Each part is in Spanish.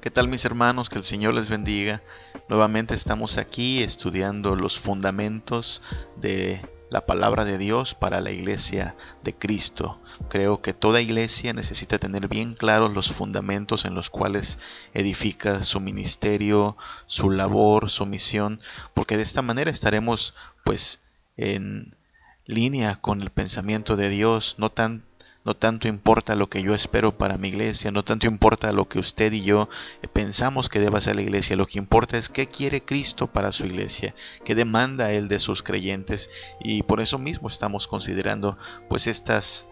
¿Qué tal, mis hermanos? Que el Señor les bendiga. Nuevamente estamos aquí estudiando los fundamentos de la palabra de Dios para la iglesia de Cristo. Creo que toda iglesia necesita tener bien claros los fundamentos en los cuales edifica su ministerio, su labor, su misión, porque de esta manera estaremos pues en línea con el pensamiento de Dios. No tanto importa lo que yo espero para mi iglesia, no tanto importa lo que usted y yo pensamos que deba ser la iglesia. Lo que importa es qué quiere Cristo para su iglesia, qué demanda Él de sus creyentes. Y por eso mismo estamos considerando pues estas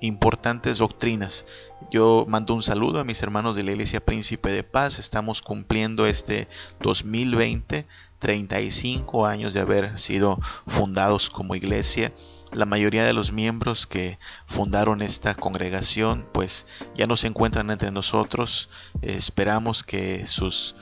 importantes doctrinas. Yo mando un saludo a mis hermanos de la Iglesia Príncipe de Paz. Estamos cumpliendo este 2020, 35 años de haber sido fundados como iglesia. La mayoría de los miembros que fundaron esta congregación pues ya no se encuentran entre nosotros. Esperamos que su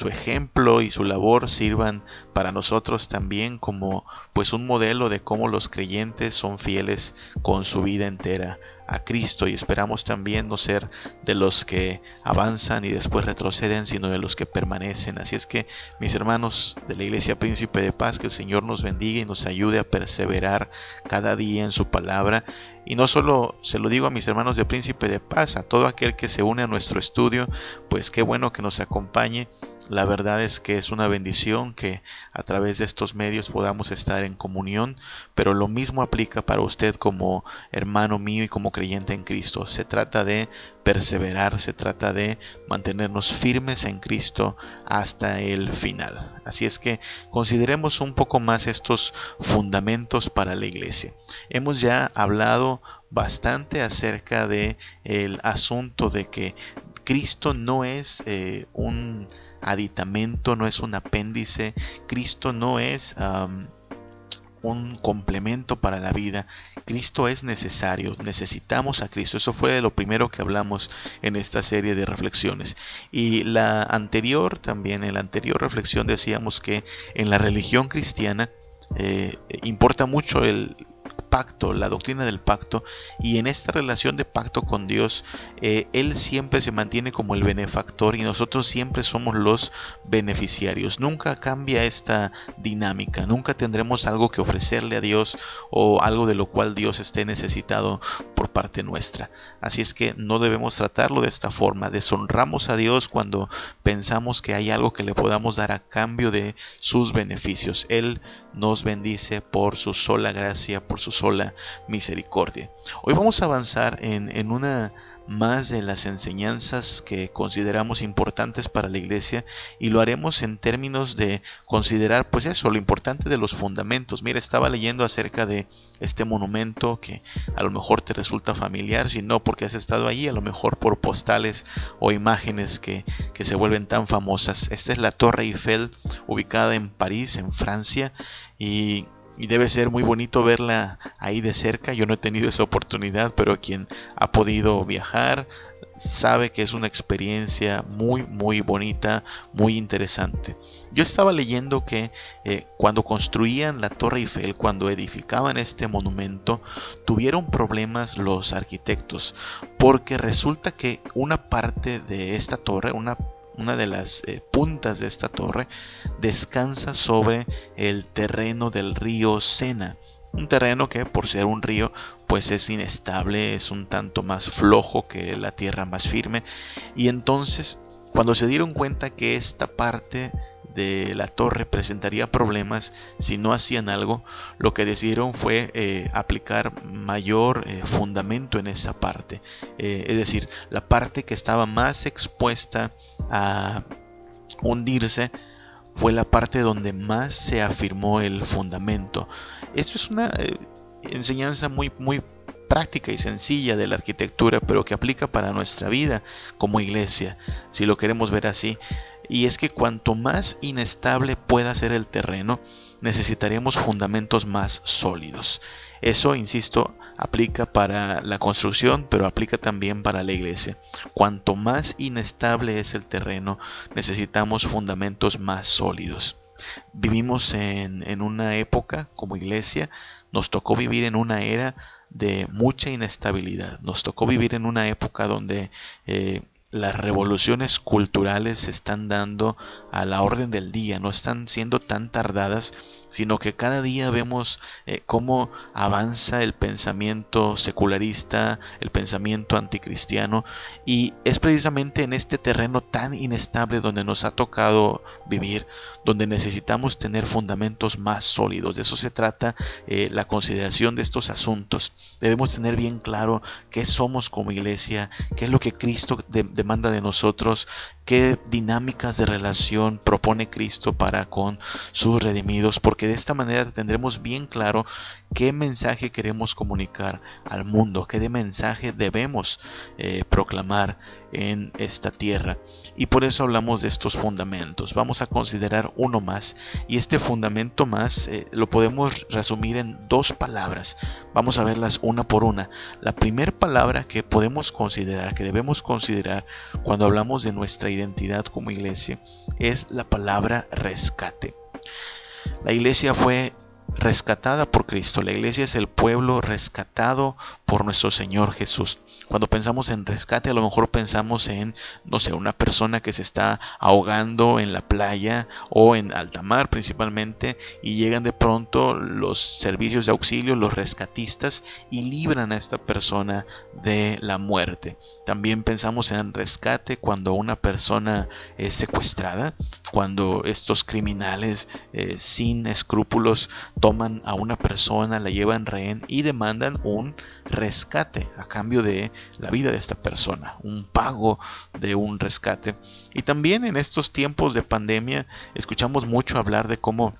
ejemplo y su labor sirvan para nosotros también como pues un modelo de cómo los creyentes son fieles con su vida entera a Cristo, y esperamos también no ser de los que avanzan y después retroceden, sino de los que permanecen. Así es que, mis hermanos de la Iglesia Príncipe de Paz, que el Señor nos bendiga y nos ayude a perseverar cada día en su palabra. Y no solo se lo digo a mis hermanos de Príncipe de Paz, a todo aquel que se une a nuestro estudio, pues qué bueno que nos acompañe. La verdad es que es una bendición que a través de estos medios podamos estar en comunión, pero lo mismo aplica para usted como hermano mío y como creyente en Cristo. Se trata de perseverar, se trata de mantenernos firmes en Cristo hasta el final. Así es que consideremos un poco más estos fundamentos para la iglesia. Hemos ya hablado bastante acerca de el asunto de que Cristo no es un aditamento, no es un apéndice. Cristo no es un complemento para la vida. Cristo es necesario, necesitamos a Cristo. Eso fue lo primero que hablamos en esta serie de reflexiones. Y la anterior, también en la anterior reflexión decíamos que en la religión cristiana importa mucho el pacto, la doctrina del pacto, y en esta relación de pacto con Dios, Él siempre se mantiene como el benefactor y nosotros siempre somos los beneficiarios. Nunca cambia esta dinámica, nunca tendremos algo que ofrecerle a Dios o algo de lo cual Dios esté necesitado por parte nuestra. Así es que no debemos tratarlo de esta forma. Deshonramos a Dios cuando pensamos que hay algo que le podamos dar a cambio de sus beneficios. Él nos bendice por su sola gracia, por su sola misericordia. Hoy vamos a avanzar en una más de las enseñanzas que consideramos importantes para la iglesia, y lo haremos en términos de considerar pues eso, lo importante de los fundamentos. Mira, estaba leyendo acerca de este monumento que a lo mejor te resulta familiar, si no porque has estado allí, a lo mejor por postales o imágenes que se vuelven tan famosas. Esta es la Torre Eiffel, ubicada en París, en Francia, y debe ser muy bonito verla ahí de cerca. Yo no he tenido esa oportunidad, pero quien ha podido viajar sabe que es una experiencia muy bonita, muy interesante. Yo estaba leyendo que cuando construían la Torre Eiffel, cuando edificaban este monumento, tuvieron problemas los arquitectos, porque resulta que una parte de esta torre, una de las puntas de esta torre, descansa sobre el terreno del río Sena. Un terreno que, por ser un río, pues es inestable, es un tanto más flojo que la tierra más firme. Y entonces, cuando se dieron cuenta que esta parte de la torre presentaría problemas si no hacían algo, lo que decidieron fue aplicar mayor fundamento en esa parte. Es decir, la parte que estaba más expuesta a hundirse fue la parte donde más se afirmó el fundamento. Esto es una enseñanza muy práctica y sencilla de la arquitectura, pero que aplica para nuestra vida como iglesia, si lo queremos ver así. Y es que cuanto más inestable pueda ser el terreno, necesitaremos fundamentos más sólidos. Eso, insisto, aplica para la construcción, pero aplica también para la iglesia. Cuanto más inestable es el terreno, necesitamos fundamentos más sólidos. Vivimos en una época como iglesia, nos tocó vivir en una era de mucha inestabilidad. Nos tocó vivir en una época donde las revoluciones culturales se están dando a la orden del día, no están siendo tan tardadas, sino que cada día vemos cómo avanza el pensamiento secularista, el pensamiento anticristiano, y es precisamente en este terreno tan inestable donde nos ha tocado vivir, donde necesitamos tener fundamentos más sólidos. De eso se trata la consideración de estos asuntos. Debemos tener bien claro qué somos como iglesia, qué es lo que Cristo demanda de nosotros, qué dinámicas de relación propone Cristo para con sus redimidos, porque de esta manera tendremos bien claro qué mensaje queremos comunicar al mundo, qué mensaje debemos proclamar en esta tierra. Y por eso hablamos de estos fundamentos. Vamos a considerar uno más, y este fundamento más lo podemos resumir en dos palabras. Vamos a verlas una por una. La primera palabra que podemos considerar, que debemos considerar cuando hablamos de nuestra identidad como iglesia, es la palabra rescate. La iglesia fue rescatada por Cristo. La iglesia es el pueblo rescatado por nuestro Señor Jesús. Cuando pensamos en rescate, a lo mejor pensamos en, no sé, una persona que se está ahogando en la playa o en alta mar principalmente, y llegan de pronto los servicios de auxilio, los rescatistas, y libran a esta persona de la muerte. También pensamos en rescate cuando una persona es secuestrada, cuando estos criminales sin escrúpulos toman a una persona, la llevan rehén y demandan un rescate a cambio de la vida de esta persona, un pago de un rescate. Y también en estos tiempos de pandemia escuchamos mucho hablar de cómo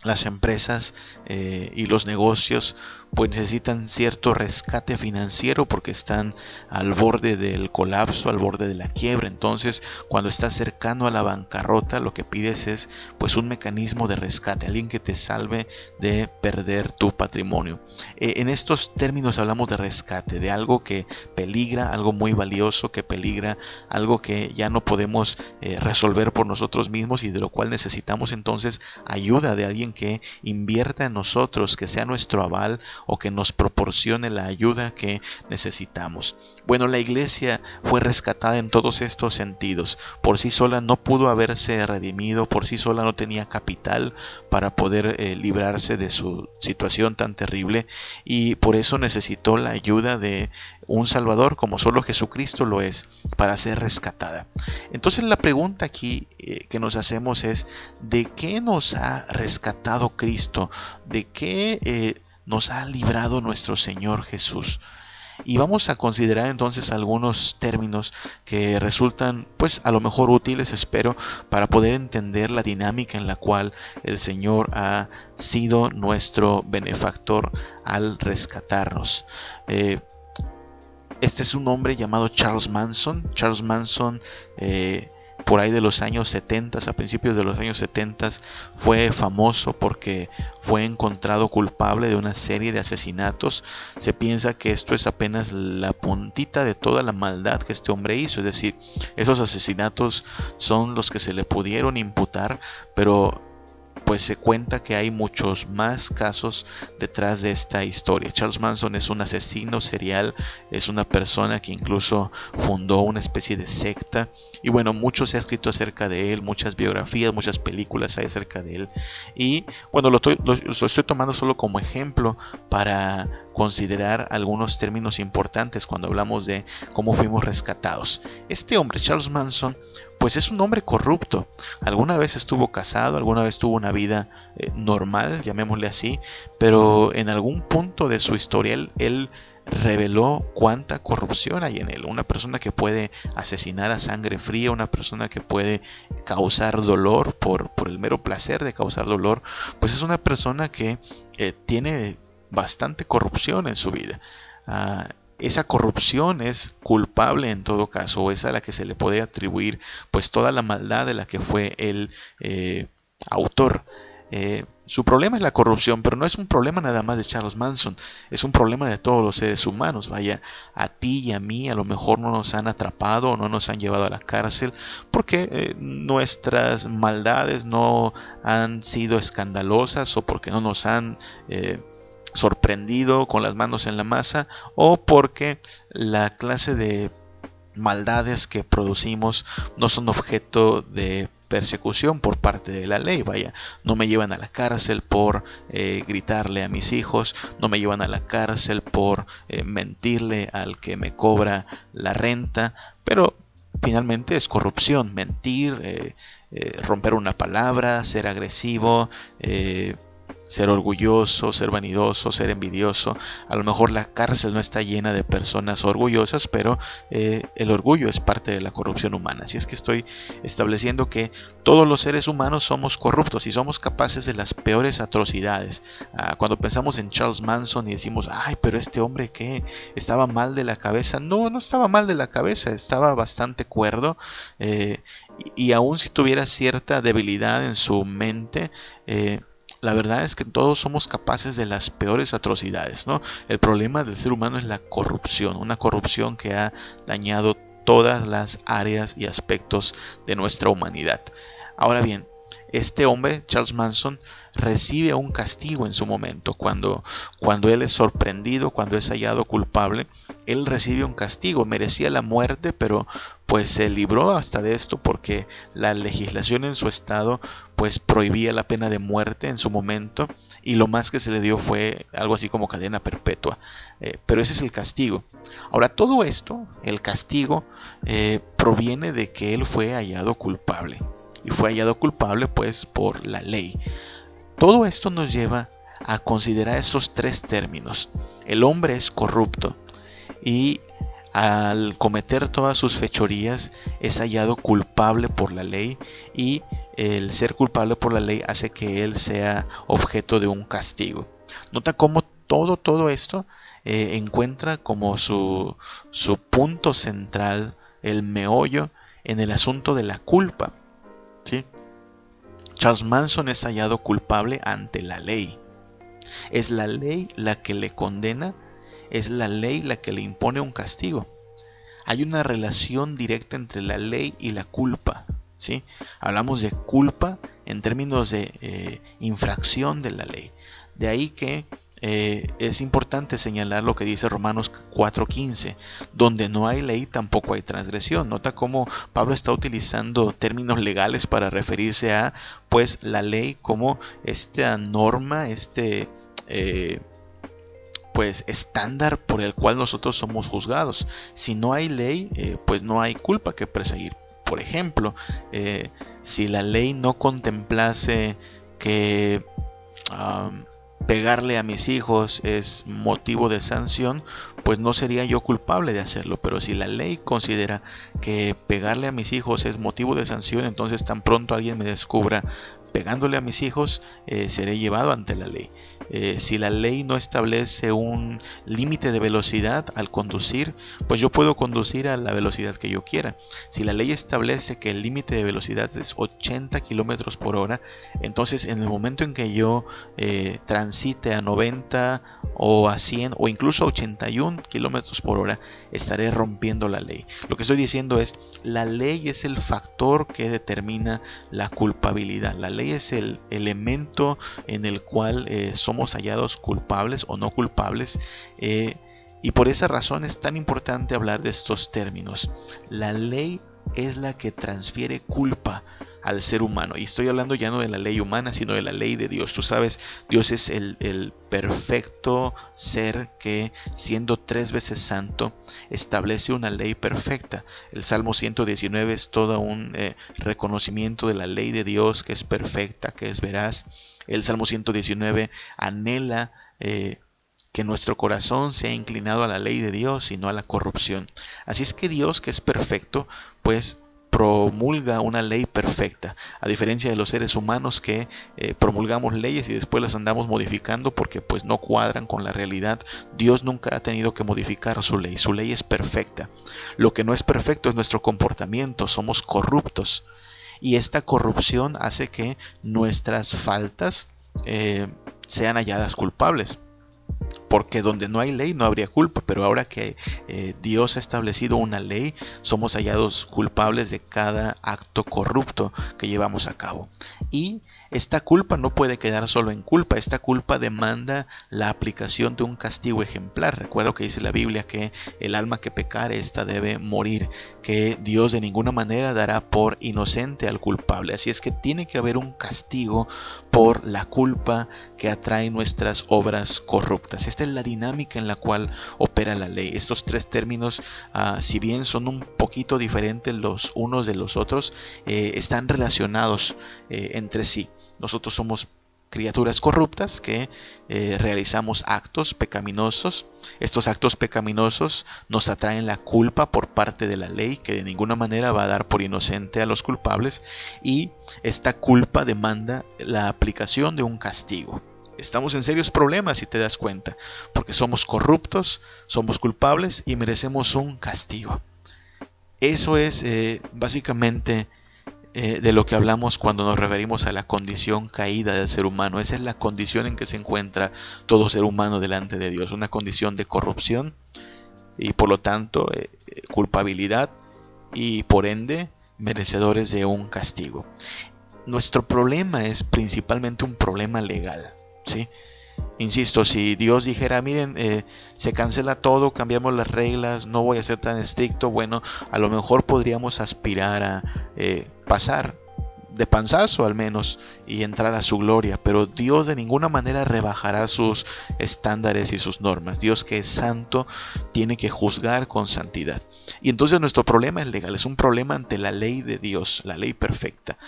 las empresas y los negocios pues necesitan cierto rescate financiero porque están al borde del colapso, al borde de la quiebra. Entonces, cuando estás cercano a la bancarrota, lo que pides es pues un mecanismo de rescate, alguien que te salve de perder tu patrimonio. En estos términos hablamos de rescate, de algo que peligra, algo muy valioso que peligra, algo que ya no podemos resolver por nosotros mismos y de lo cual necesitamos entonces ayuda de alguien que invierta en nosotros, que sea nuestro aval o que nos proporcione la ayuda que necesitamos. Bueno, la iglesia fue rescatada en todos estos sentidos. Por sí sola no pudo haberse redimido, por sí sola no tenía capital para poder librarse de su situación tan terrible, y por eso necesitó la ayuda de un Salvador como solo Jesucristo lo es para ser rescatada. Entonces la pregunta aquí que nos hacemos es: ¿de qué nos ha rescatado Cristo? ¿De qué nos ha librado nuestro Señor Jesús? Y vamos a considerar entonces algunos términos que resultan pues a lo mejor útiles, espero, para poder entender la dinámica en la cual el Señor ha sido nuestro benefactor al rescatarnos. Este es un hombre llamado Charles Manson. Charles Manson por ahí de los años 70, a principios de los años 70, fue famoso porque fue encontrado culpable de una serie de asesinatos. Se piensa que esto es apenas la puntita de toda la maldad que este hombre hizo, es decir, esos asesinatos son los que se le pudieron imputar, pero pues se cuenta que hay muchos más casos detrás de esta historia. Charles Manson es un asesino serial, es una persona que incluso fundó una especie de secta, y bueno, mucho se ha escrito acerca de él, muchas biografías, muchas películas hay acerca de él, y bueno, lo estoy tomando solo como ejemplo para considerar algunos términos importantes cuando hablamos de cómo fuimos rescatados. Este hombre, Charles Manson, pues es un hombre corrupto. Alguna vez estuvo casado, alguna vez tuvo una vida normal, llamémosle así, pero en algún punto de su historia él reveló cuánta corrupción hay en él. Una persona que puede asesinar a sangre fría, una persona que puede causar dolor por el mero placer de causar dolor, pues es una persona que tiene bastante corrupción en su vida. Esa corrupción es culpable en todo caso, o es a la que se le puede atribuir pues toda la maldad de la que fue el autor. Su problema es la corrupción, pero no es un problema nada más de Charles Manson, es un problema de todos los seres humanos. Vaya, a ti y a mí a lo mejor no nos han atrapado o no nos han llevado a la cárcel porque nuestras maldades no han sido escandalosas, o porque no nos han sorprendido con las manos en la masa, o porque la clase de maldades que producimos no son objeto de persecución por parte de la ley. Vaya, no me llevan a la cárcel por gritarle a mis hijos, no me llevan a la cárcel por mentirle al que me cobra la renta, pero finalmente es corrupción, mentir, romper una palabra, ser agresivo, ser orgulloso, ser vanidoso, ser envidioso. A lo mejor la cárcel no está llena de personas orgullosas, pero el orgullo es parte de la corrupción humana. Así es que estoy estableciendo que todos los seres humanos somos corruptos y somos capaces de las peores atrocidades. Cuando pensamos en Charles Manson y decimos, ay, pero este hombre que estaba mal de la cabeza. No, no estaba mal de la cabeza, estaba bastante cuerdo. Y aun si tuviera cierta debilidad en su mente, la verdad es que todos somos capaces de las peores atrocidades, ¿no? El problema del ser humano es la corrupción, una corrupción que ha dañado todas las áreas y aspectos de nuestra humanidad. Ahora bien, este hombre, Charles Manson, recibe un castigo en su momento. Cuando él es sorprendido, cuando es hallado culpable, él recibe un castigo. Merecía la muerte, pero pues se libró hasta de esto porque la legislación en su estado pues prohibía la pena de muerte en su momento, y lo más que se le dio fue algo así como cadena perpetua. Pero ese es el castigo. Ahora, todo esto, el castigo, proviene de que él fue hallado culpable. Y fue hallado culpable pues por la ley. Todo esto nos lleva a considerar esos tres términos. El hombre es corrupto y al cometer todas sus fechorías es hallado culpable por la ley, y el ser culpable por la ley hace que él sea objeto de un castigo. Nota cómo todo esto encuentra como su punto central, el meollo, en el asunto de la culpa. ¿Sí? Charles Manson es hallado culpable ante la ley. Es la ley la que le condena, es la ley la que le impone un castigo. Hay una relación directa entre la ley y la culpa. ¿Sí? Hablamos de culpa en términos de infracción de la ley. De ahí que es importante señalar lo que dice Romanos 4:15, donde no hay ley tampoco hay transgresión. Nota cómo Pablo está utilizando términos legales para referirse a pues la ley como esta norma, pues estándar por el cual nosotros somos juzgados. Si no hay ley, pues no hay culpa que perseguir. Por ejemplo, si la ley no contemplase que pegarle a mis hijos es motivo de sanción, pues no sería yo culpable de hacerlo. Pero si la ley considera que pegarle a mis hijos es motivo de sanción, entonces tan pronto alguien me descubra pegándole a mis hijos, seré llevado ante la ley. Si la ley no establece un límite de velocidad al conducir, pues yo puedo conducir a la velocidad que yo quiera. Si la ley establece que el límite de velocidad es 80 kilómetros por hora, entonces en el momento en que yo transite a 90 o a 100 o incluso a 81 kilómetros por hora, estaré rompiendo la ley. Lo que estoy diciendo es, la ley es el factor que determina la culpabilidad. La ley es el elemento en el cual somos hallados culpables o no culpables, y por esa razón es tan importante hablar de estos términos. La ley es la que transfiere culpa al ser humano, y estoy hablando ya no de la ley humana, sino de la ley de Dios. Tú sabes, Dios es el perfecto ser que, siendo 3 veces santo, establece una ley perfecta. El Salmo 119 es todo un reconocimiento de la ley de Dios, que es perfecta, que es veraz. El Salmo 119 anhela que nuestro corazón sea inclinado a la ley de Dios y no a la corrupción. Así es que Dios, que es perfecto, pues promulga una ley perfecta, a diferencia de los seres humanos que promulgamos leyes y después las andamos modificando porque pues no cuadran con la realidad. Dios nunca ha tenido que modificar su ley es perfecta. Lo que no es perfecto es nuestro comportamiento, somos corruptos, y esta corrupción hace que nuestras faltas sean halladas culpables. Porque donde no hay ley no habría culpa, pero ahora que Dios ha establecido una ley, somos hallados culpables de cada acto corrupto que llevamos a cabo. Y esta culpa no puede quedar solo en culpa, esta culpa demanda la aplicación de un castigo ejemplar. Recuerdo que dice la Biblia que el alma que pecare, esta debe morir, que Dios de ninguna manera dará por inocente al culpable. Así es que tiene que haber un castigo por la culpa que atrae nuestras obras corruptas. Esta es la dinámica en la cual opera la ley. Estos tres términos, si bien son un poquito diferentes los unos de los otros, están relacionados entre sí. Nosotros somos criaturas corruptas que realizamos actos pecaminosos. Estos actos pecaminosos nos atraen la culpa por parte de la ley, que de ninguna manera va a dar por inocente a los culpables, y esta culpa demanda la aplicación de un castigo. Estamos en serios problemas, si te das cuenta, porque somos corruptos, somos culpables y merecemos un castigo. Eso es básicamente de lo que hablamos cuando nos referimos a la condición caída del ser humano. Esa es la condición en que se encuentra todo ser humano delante de Dios, una condición de corrupción y por lo tanto culpabilidad y por ende merecedores de un castigo. Nuestro problema es principalmente un problema legal, ¿sí? Insisto, si Dios dijera, miren, se cancela todo, cambiamos las reglas, no voy a ser tan estricto, bueno, a lo mejor podríamos aspirar a pasar de panzazo al menos y entrar a su gloria, pero Dios de ninguna manera rebajará sus estándares y sus normas. Dios, que es santo, tiene que juzgar con santidad. Y entonces nuestro problema es legal, es un problema ante la ley de Dios, la ley perfecta.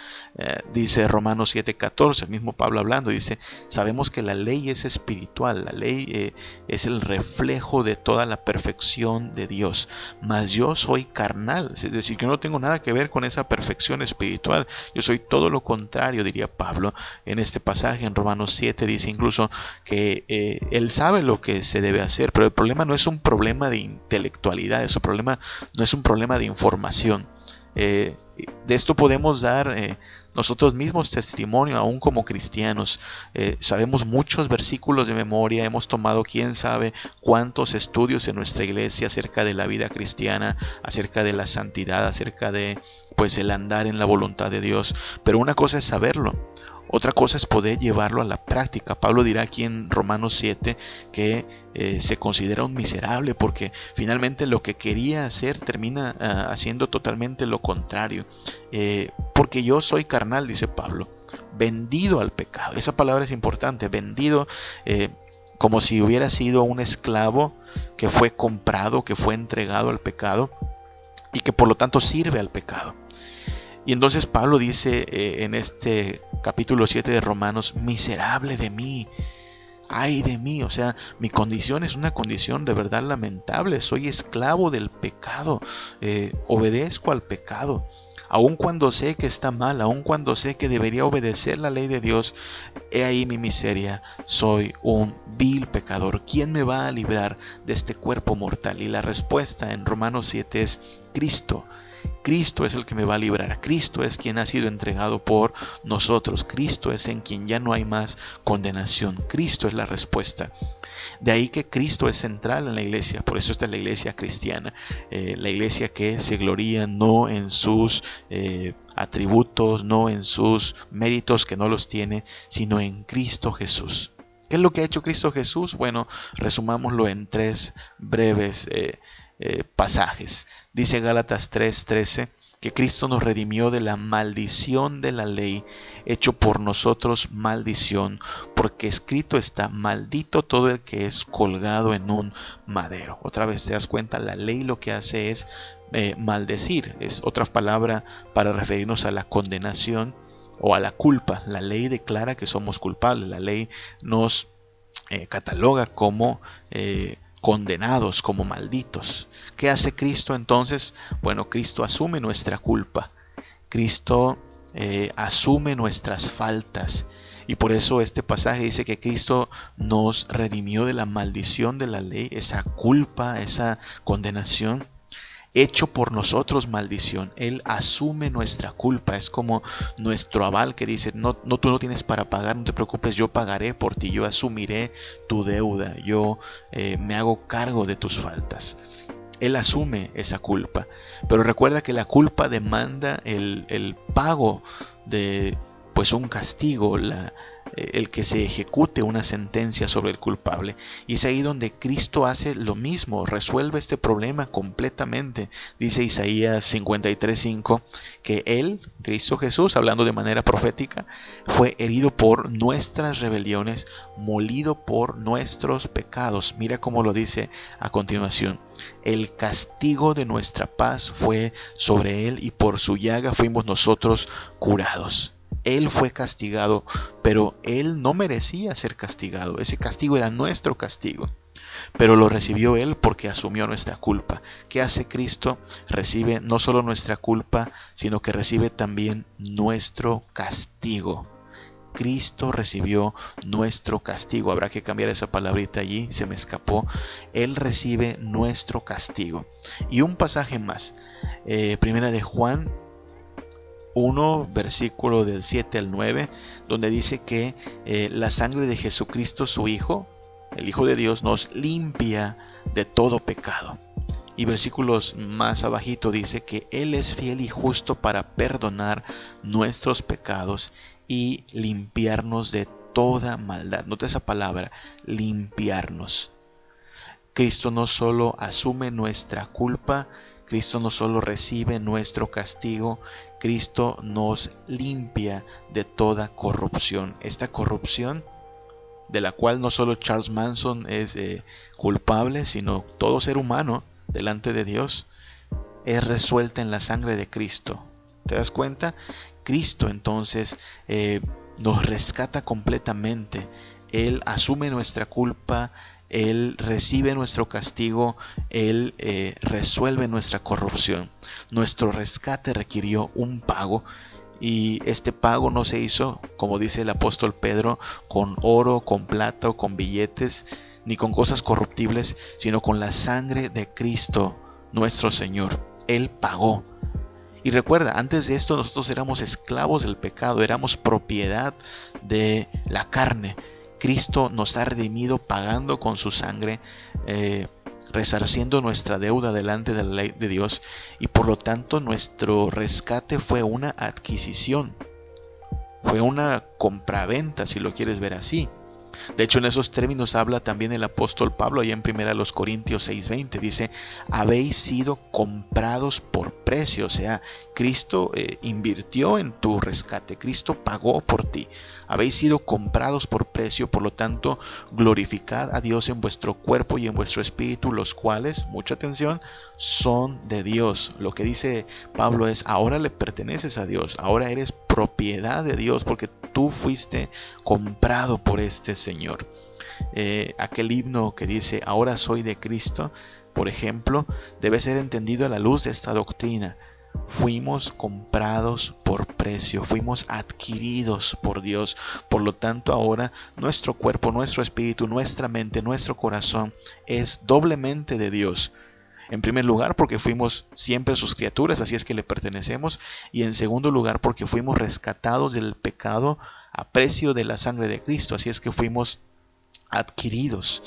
Dice Romanos 7:14, el mismo Pablo hablando, dice, sabemos que la ley es espiritual, la ley es el reflejo de toda la perfección de Dios, mas yo soy carnal, es decir, yo no tengo nada que ver con esa perfección espiritual, yo soy todo lo contrario, diría Pablo en este pasaje. En Romanos 7 dice incluso que él sabe lo que se debe hacer, pero el problema no es un problema de intelectualidad, ese problema no es un problema de información. De esto podemos dar nosotros mismos testimonio, aún como cristianos. Sabemos muchos versículos de memoria, hemos tomado quién sabe cuántos estudios en nuestra iglesia acerca de la vida cristiana, acerca de la santidad, acerca de pues el andar en la voluntad de Dios. Pero una cosa es saberlo, otra cosa es poder llevarlo a la práctica. Pablo dirá aquí en Romanos 7 que se considera un miserable porque finalmente lo que quería hacer termina haciendo totalmente lo contrario. Porque yo soy carnal, dice Pablo, vendido al pecado. Esa palabra es importante, vendido, como si hubiera sido un esclavo que fue comprado, que fue entregado al pecado y que por lo tanto sirve al pecado. Y entonces Pablo dice en este capítulo 7 de Romanos, miserable de mí, ay de mí, o sea, mi condición es una condición de verdad lamentable, soy esclavo del pecado, obedezco al pecado, aun cuando sé que está mal, aun cuando sé que debería obedecer la ley de Dios, he ahí mi miseria, soy un vil pecador, ¿quién me va a librar de este cuerpo mortal? Y la respuesta en Romanos 7 es Cristo. Cristo es el que me va a librar, Cristo es quien ha sido entregado por nosotros, Cristo es en quien ya no hay más condenación, Cristo es la respuesta. De ahí que Cristo es central en la iglesia, por eso está la iglesia cristiana, la iglesia que se gloría no en sus atributos, no en sus méritos que no los tiene, sino en Cristo Jesús. ¿Qué es lo que ha hecho Cristo Jesús? Bueno, resumámoslo en tres breves pasajes. Dice Gálatas 3:13 que Cristo nos redimió de la maldición de la ley, hecho por nosotros maldición, porque escrito está, maldito todo el que es colgado en un madero. Otra vez te das cuenta, la ley lo que hace es maldecir, es otra palabra para referirnos a la condenación o a la culpa. La ley declara que somos culpables, la ley nos cataloga como condenados, como malditos. ¿Qué hace Cristo entonces? Bueno, Cristo asume nuestra culpa, Cristo asume nuestras faltas, y por eso este pasaje dice que Cristo nos redimió de la maldición de la ley, esa culpa, esa condenación, hecho por nosotros maldición. Él asume nuestra culpa, es como nuestro aval que dice, no, tú no tienes para pagar, no te preocupes, yo pagaré por ti, yo asumiré tu deuda, yo me hago cargo de tus faltas. Él asume esa culpa, pero recuerda que la culpa demanda el pago de pues un castigo, el que se ejecute una sentencia sobre el culpable. Y es ahí donde Cristo hace lo mismo, resuelve este problema completamente. Dice Isaías 53:5 que Él, Cristo Jesús, hablando de manera profética, fue herido por nuestras rebeliones, molido por nuestros pecados. Mira cómo lo dice a continuación: el castigo de nuestra paz fue sobre Él y por su llaga fuimos nosotros curados. Él fue castigado, pero Él no merecía ser castigado. Ese castigo era nuestro castigo, pero lo recibió Él porque asumió nuestra culpa. ¿Qué hace Cristo? Recibe no solo nuestra culpa, sino que recibe también nuestro castigo. Cristo recibió nuestro castigo. Habrá que cambiar esa palabrita allí, se me escapó. Él recibe nuestro castigo. Y un pasaje más, primera de Juan 1, versículo del 7 al 9, donde dice que la sangre de Jesucristo, su Hijo, el Hijo de Dios, nos limpia de todo pecado. Y versículos más abajito dice que Él es fiel y justo para perdonar nuestros pecados y limpiarnos de toda maldad. Nota esa palabra, limpiarnos. Cristo no solo asume nuestra culpa, Cristo no solo recibe nuestro castigo, Cristo nos limpia de toda corrupción. Esta corrupción de la cual no solo Charles Manson es culpable, sino todo ser humano delante de Dios, es resuelta en la sangre de Cristo. ¿Te das cuenta? Cristo entonces nos rescata completamente. Él asume nuestra culpa, Él recibe nuestro castigo, Él resuelve nuestra corrupción. Nuestro rescate requirió un pago, y este pago no se hizo, como dice el apóstol Pedro, con oro, con plata o con billetes, ni con cosas corruptibles, sino con la sangre de Cristo, nuestro Señor. Él pagó. Y recuerda, antes de esto nosotros éramos esclavos del pecado, éramos propiedad de la carne. Cristo nos ha redimido pagando con su sangre, resarciendo nuestra deuda delante de la ley de Dios, y por lo tanto nuestro rescate fue una adquisición, fue una compraventa, si lo quieres ver así. De hecho, en esos términos habla también el apóstol Pablo, allá en 1 Corintios 6:20, dice: habéis sido comprados por precio. O sea, Cristo invirtió en tu rescate, Cristo pagó por ti. Habéis sido comprados por precio, por lo tanto, glorificad a Dios en vuestro cuerpo y en vuestro espíritu, los cuales, mucha atención, son de Dios. Lo que dice Pablo es: ahora le perteneces a Dios, ahora eres propiedad de Dios, porque tú fuiste comprado por este Señor. Aquel himno que dice ahora soy de Cristo, por ejemplo, debe ser entendido a la luz de esta doctrina. Fuimos comprados por precio, fuimos adquiridos por Dios. Por lo tanto, ahora nuestro cuerpo, nuestro espíritu, nuestra mente, nuestro corazón es doblemente de Dios. En primer lugar, porque fuimos siempre sus criaturas, así es que le pertenecemos. Y en segundo lugar, porque fuimos rescatados del pecado a precio de la sangre de Cristo. Así es que fuimos adquiridos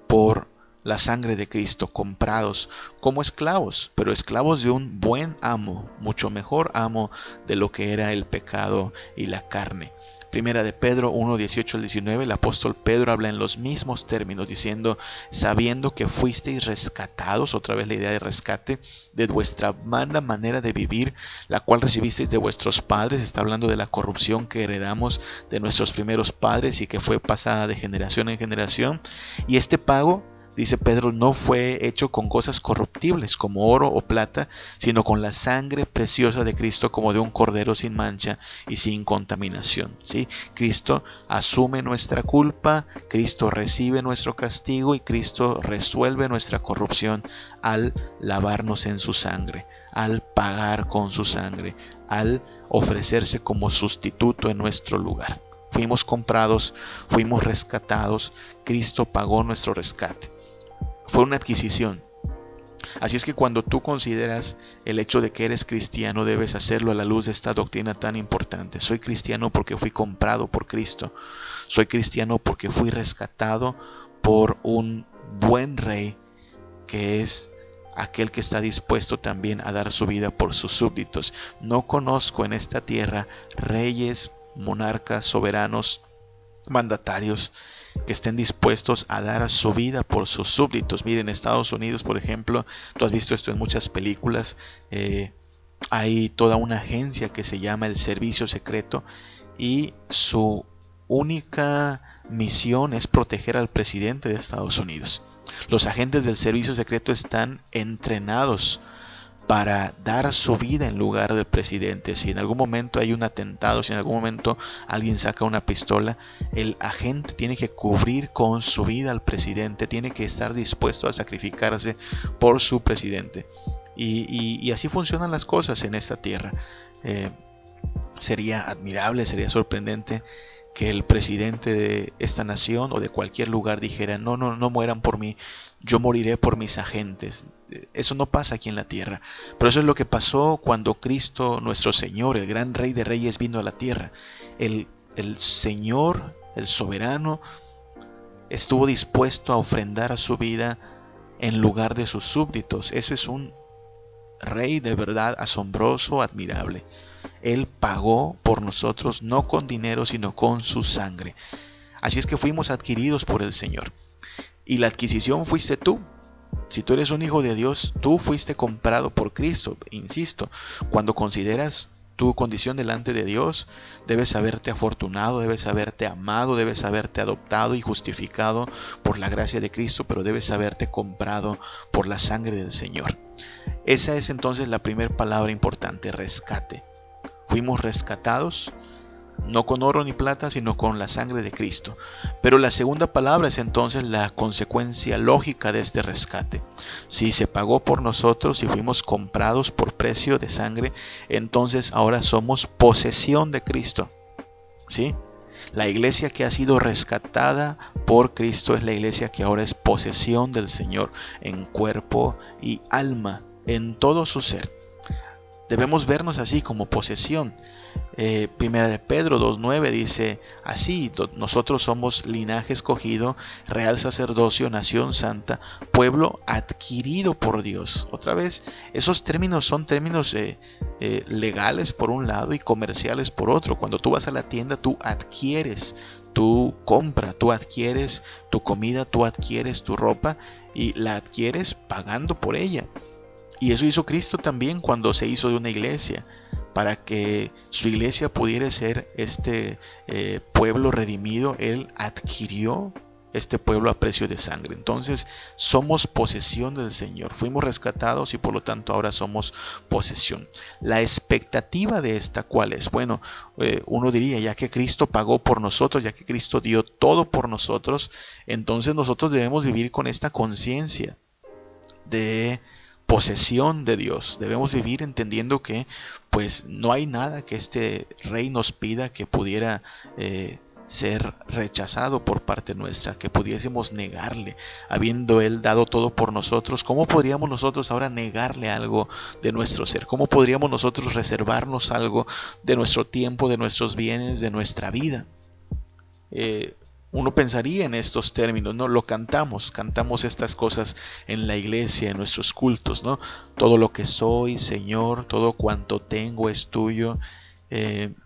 por la sangre de Cristo, comprados como esclavos, pero esclavos de un buen amo, mucho mejor amo de lo que era el pecado y la carne. Primera de Pedro 1:18-19, el apóstol Pedro habla en los mismos términos, diciendo: sabiendo que fuisteis rescatados, otra vez la idea de rescate, de vuestra mala manera de vivir, la cual recibisteis de vuestros padres. Está hablando de la corrupción que heredamos de nuestros primeros padres y que fue pasada de generación en generación. Y este pago, dice Pedro, no fue hecho con cosas corruptibles como oro o plata, sino con la sangre preciosa de Cristo, como de un cordero sin mancha y sin contaminación. ¿Sí? Cristo asume nuestra culpa, Cristo recibe nuestro castigo y Cristo resuelve nuestra corrupción al lavarnos en su sangre, al pagar con su sangre, al ofrecerse como sustituto en nuestro lugar. Fuimos comprados, fuimos rescatados, Cristo pagó nuestro rescate. Fue una adquisición. Así es que cuando tú consideras el hecho de que eres cristiano, debes hacerlo a la luz de esta doctrina tan importante. Soy cristiano porque fui comprado por Cristo. Soy cristiano porque fui rescatado por un buen rey, que es aquel que está dispuesto también a dar su vida por sus súbditos. No conozco en esta tierra reyes monarcas, soberanos, mandatarios que estén dispuestos a dar su vida por sus súbditos. Miren, en Estados Unidos, por ejemplo, tú has visto esto en muchas películas, hay toda una agencia que se llama el Servicio Secreto y su única misión es proteger al presidente de Estados Unidos. Los agentes del Servicio Secreto están entrenados para dar su vida en lugar del presidente. Si en algún momento hay un atentado, si en algún momento alguien saca una pistola, el agente tiene que cubrir con su vida al presidente, tiene que estar dispuesto a sacrificarse por su presidente. Y así funcionan las cosas en esta tierra. Sería admirable, sería sorprendente que el presidente de esta nación o de cualquier lugar dijera: no mueran por mí, yo moriré por mis agentes. Eso no pasa aquí en la tierra, pero eso es lo que pasó cuando Cristo, nuestro Señor, el gran Rey de Reyes, vino a la tierra. El Señor, el soberano, estuvo dispuesto a ofrendar su vida en lugar de sus súbditos. Eso es un Rey de verdad asombroso, admirable. Él pagó por nosotros, no con dinero, sino con su sangre. Así es que fuimos adquiridos por el Señor. Y la adquisición fuiste tú. Si tú eres un hijo de Dios, tú fuiste comprado por Cristo. Insisto, cuando consideras tu condición delante de Dios, debes haberte afortunado, debes haberte amado, debes haberte adoptado y justificado por la gracia de Cristo, pero debes haberte comprado por la sangre del Señor. Esa es entonces la primera palabra importante: rescate. Fuimos rescatados, no con oro ni plata, sino con la sangre de Cristo. Pero la segunda palabra es entonces la consecuencia lógica de este rescate. Si se pagó por nosotros, si fuimos comprados por precio de sangre, entonces ahora somos posesión de Cristo. ¿Sí? La iglesia que ha sido rescatada por Cristo es la iglesia que ahora es posesión del Señor en cuerpo y alma, en todo su ser. Debemos vernos así, como posesión. Primera de Pedro 2:9 dice así: nosotros somos linaje escogido, real sacerdocio, nación santa, pueblo adquirido por Dios. Otra vez, esos términos son términos legales por un lado y comerciales por otro. Cuando tú vas a la tienda, tú adquieres, tú compras, tú adquieres tu comida, tú adquieres tu ropa y la adquieres pagando por ella. Y eso hizo Cristo también cuando se hizo de una iglesia, para que su iglesia pudiera ser este pueblo redimido. Él adquirió este pueblo a precio de sangre. Entonces somos posesión del Señor, fuimos rescatados y por lo tanto ahora somos posesión. La expectativa de esta, ¿cuál es? Bueno, uno diría, ya que Cristo pagó por nosotros, ya que Cristo dio todo por nosotros, entonces nosotros debemos vivir con esta conciencia de posesión de Dios. Debemos vivir entendiendo que pues no hay nada que este Rey nos pida que pudiera ser rechazado por parte nuestra, que pudiésemos negarle, habiendo Él dado todo por nosotros. ¿Cómo podríamos nosotros ahora negarle algo de nuestro ser? ¿Cómo podríamos nosotros reservarnos algo de nuestro tiempo, de nuestros bienes, de nuestra vida? Uno pensaría en estos términos, ¿no? Lo cantamos estas cosas en la iglesia, en nuestros cultos, ¿no? Todo lo que soy, Señor, todo cuanto tengo es tuyo.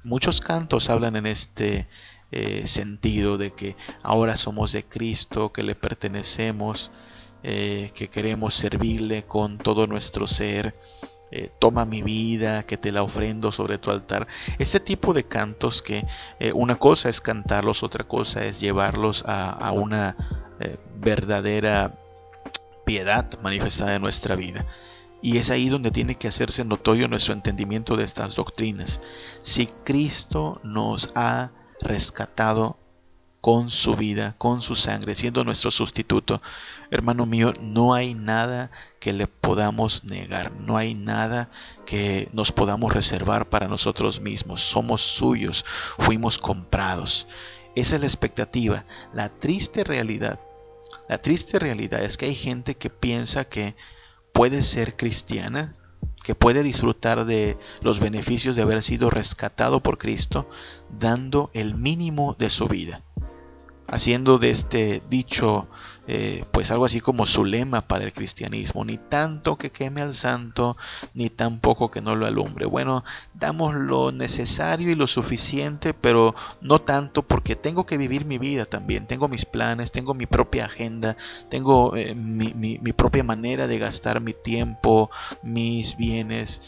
Muchos cantos hablan en este sentido de que ahora somos de Cristo, que le pertenecemos, que queremos servirle con todo nuestro ser. Toma mi vida, que te la ofrendo sobre tu altar. Este tipo de cantos que una cosa es cantarlos, otra cosa es llevarlos a una verdadera piedad manifestada en nuestra vida. Y es ahí donde tiene que hacerse notorio nuestro entendimiento de estas doctrinas. Si Cristo nos ha rescatado con su vida, con su sangre, siendo nuestro sustituto, hermano mío, no hay nada que le podamos negar, no hay nada que nos podamos reservar para nosotros mismos. Somos suyos, fuimos comprados. Esa es la expectativa. La triste realidad es que hay gente que piensa que puede ser cristiana, que puede disfrutar de los beneficios de haber sido rescatado por Cristo, dando el mínimo de su vida. haciendo de este dicho pues algo así como su lema para el cristianismo: ni tanto que queme al santo, ni tampoco que no lo alumbre. Bueno, damos lo necesario y lo suficiente, pero no tanto, porque tengo que vivir mi vida también. Tengo mis planes, tengo mi propia agenda, tengo mi propia manera de gastar mi tiempo, mis bienes.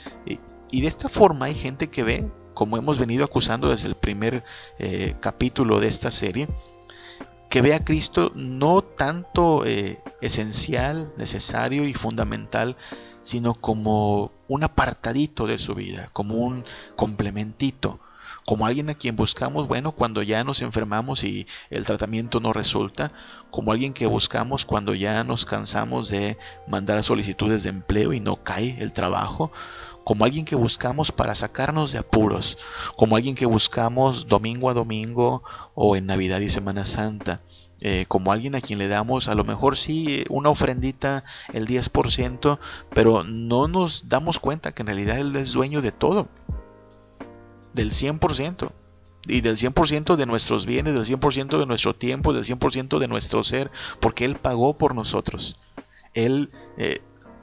Y de esta forma hay gente que ve, como hemos venido acusando desde el primer capítulo de esta serie, que ve a Cristo no tanto esencial, necesario y fundamental, sino como un apartadito de su vida, como un complementito, como alguien a quien buscamos, bueno, cuando ya nos enfermamos y el tratamiento no resulta, como alguien que buscamos cuando ya nos cansamos de mandar solicitudes de empleo y no cae el trabajo, como alguien que buscamos para sacarnos de apuros, como alguien que buscamos domingo a domingo o en Navidad y Semana Santa, como alguien a quien le damos a lo mejor sí una ofrendita, el 10%, pero no nos damos cuenta que en realidad Él es dueño de todo, del 100%. Y del 100% de nuestros bienes, del 100% de nuestro tiempo, del 100% de nuestro ser, porque Él pagó por nosotros. Él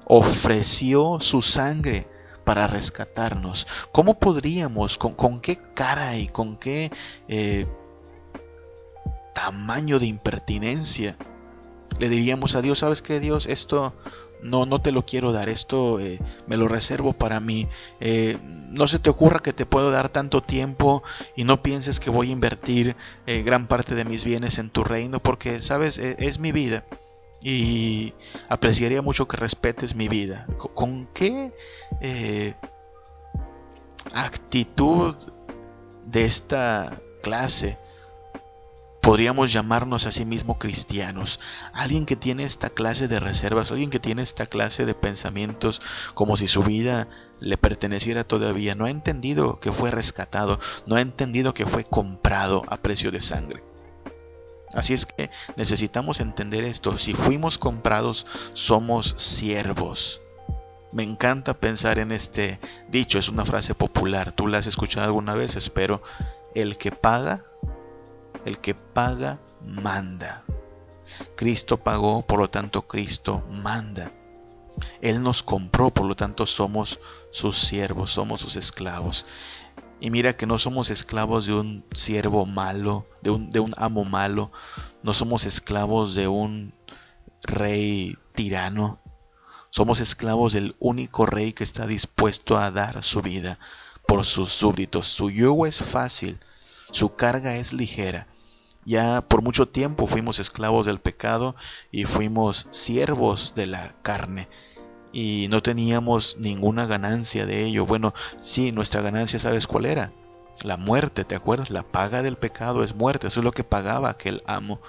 ofreció su sangre para rescatarnos. ¿Cómo podríamos, con qué cara y con qué tamaño de impertinencia le diríamos a Dios: ¿sabes qué, Dios? Esto no te lo quiero dar, esto me lo reservo para mí. No se te ocurra que te puedo dar tanto tiempo y no pienses que voy a invertir gran parte de mis bienes en tu reino, porque, ¿sabes? Es mi vida y apreciaría mucho que respetes mi vida. ¿Con qué actitud de esta clase podríamos llamarnos a sí mismo cristianos? Alguien que tiene esta clase de reservas, alguien que tiene esta clase de pensamientos como si su vida le perteneciera todavía, no ha entendido que fue rescatado, no ha entendido que fue comprado a precio de sangre. Así es que necesitamos entender esto: si fuimos comprados, somos siervos. Me encanta pensar en este dicho, es una frase popular, tú la has escuchado alguna vez, espero. El que paga manda. Cristo pagó, por lo tanto Cristo manda. Él nos compró, por lo tanto somos sus siervos, somos sus esclavos. Y mira que no somos esclavos de un siervo malo, de un amo malo. No somos esclavos de un rey tirano. Somos esclavos del único rey que está dispuesto a dar su vida por sus súbditos. Su yugo es fácil, su carga es ligera. Ya por mucho tiempo fuimos esclavos del pecado y fuimos siervos de la carne, y no teníamos ninguna ganancia de ello. Bueno, sí, nuestra ganancia, ¿sabes cuál era? La muerte, ¿te acuerdas? La paga del pecado es muerte. Eso es lo que pagaba aquel amo: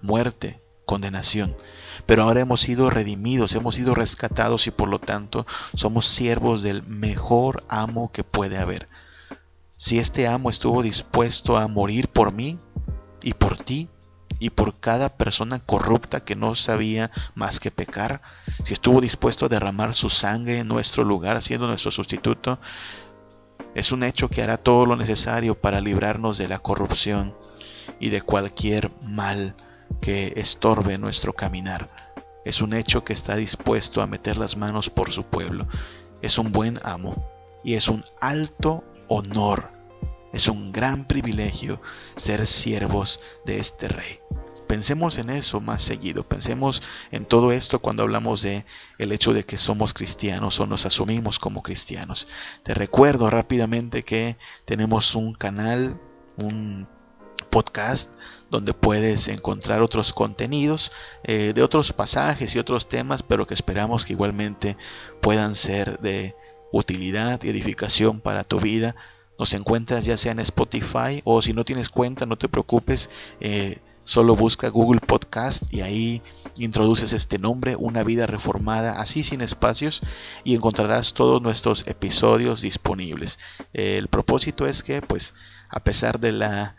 muerte, condenación. Pero ahora hemos sido redimidos, hemos sido rescatados y por lo tanto somos siervos del mejor amo que puede haber. Si este amo estuvo dispuesto a morir por mí y por ti y por cada persona corrupta que no sabía más que pecar, si estuvo dispuesto a derramar su sangre en nuestro lugar siendo nuestro sustituto, es un hecho que hará todo lo necesario para librarnos de la corrupción y de cualquier mal que estorbe nuestro caminar. Es un hecho que está dispuesto a meter las manos por su pueblo. Es un buen amo y es un alto honor. Es un gran privilegio ser siervos de este rey. Pensemos en eso más seguido. Pensemos en todo esto cuando hablamos de el hecho de que somos cristianos o nos asumimos como cristianos. Te recuerdo rápidamente que tenemos un canal, un podcast, donde puedes encontrar otros contenidos de otros pasajes y otros temas, pero que esperamos que igualmente puedan ser de utilidad y edificación para tu vida. Nos encuentras ya sea en Spotify, o si no tienes cuenta, no te preocupes, solo busca Google Podcast y ahí introduces este nombre, Una Vida Reformada, así sin espacios, y encontrarás todos nuestros episodios disponibles. El propósito es que, pues, a pesar de la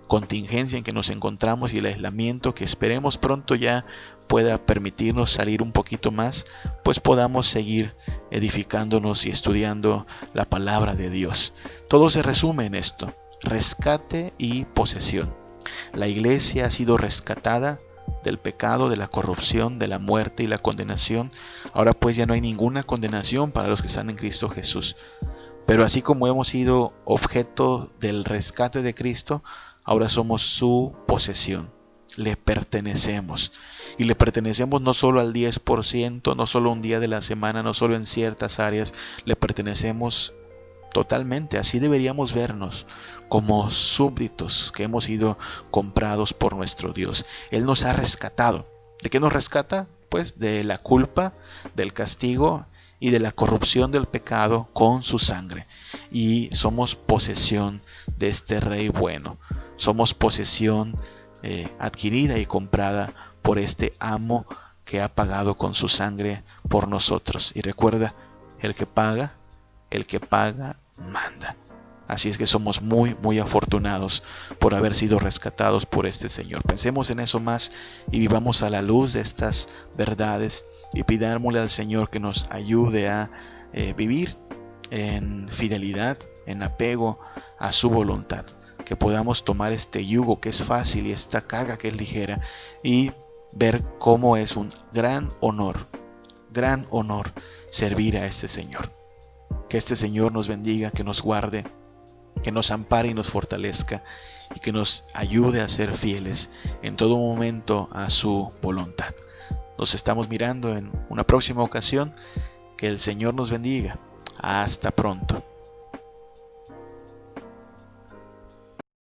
contingencia en que nos encontramos y el aislamiento que esperemos pronto ya pueda permitirnos salir un poquito más, pues podamos seguir edificándonos y estudiando la palabra de Dios. Todo se resume en esto: rescate y posesión. La iglesia ha sido rescatada del pecado, de la corrupción, de la muerte y la condenación. Ahora pues ya no hay ninguna condenación para los que están en Cristo Jesús. Pero así como hemos sido objeto del rescate de Cristo, ahora somos su posesión. Le pertenecemos. Y le pertenecemos no solo al 10%, no solo un día de la semana, no solo en ciertas áreas. Le pertenecemos totalmente. Así deberíamos vernos, como súbditos que hemos sido comprados por nuestro Dios. Él nos ha rescatado. ¿De qué nos rescata? Pues de la culpa, del castigo y de la corrupción del pecado con su sangre. Y somos posesión de este Rey bueno. Somos posesión adquirida y comprada por este amo que ha pagado con su sangre por nosotros. Y recuerda, el que paga manda. Así es que somos muy afortunados por haber sido rescatados por este Señor. Pensemos en eso más y vivamos a la luz de estas verdades y pidámosle al Señor que nos ayude a vivir en fidelidad, en apego a su voluntad. Que podamos tomar este yugo que es fácil y esta carga que es ligera y ver cómo es un gran honor servir a este Señor. Que este Señor nos bendiga, que nos guarde, que nos ampare y nos fortalezca y que nos ayude a ser fieles en todo momento a su voluntad. Nos estamos mirando en una próxima ocasión. Que el Señor nos bendiga. Hasta pronto.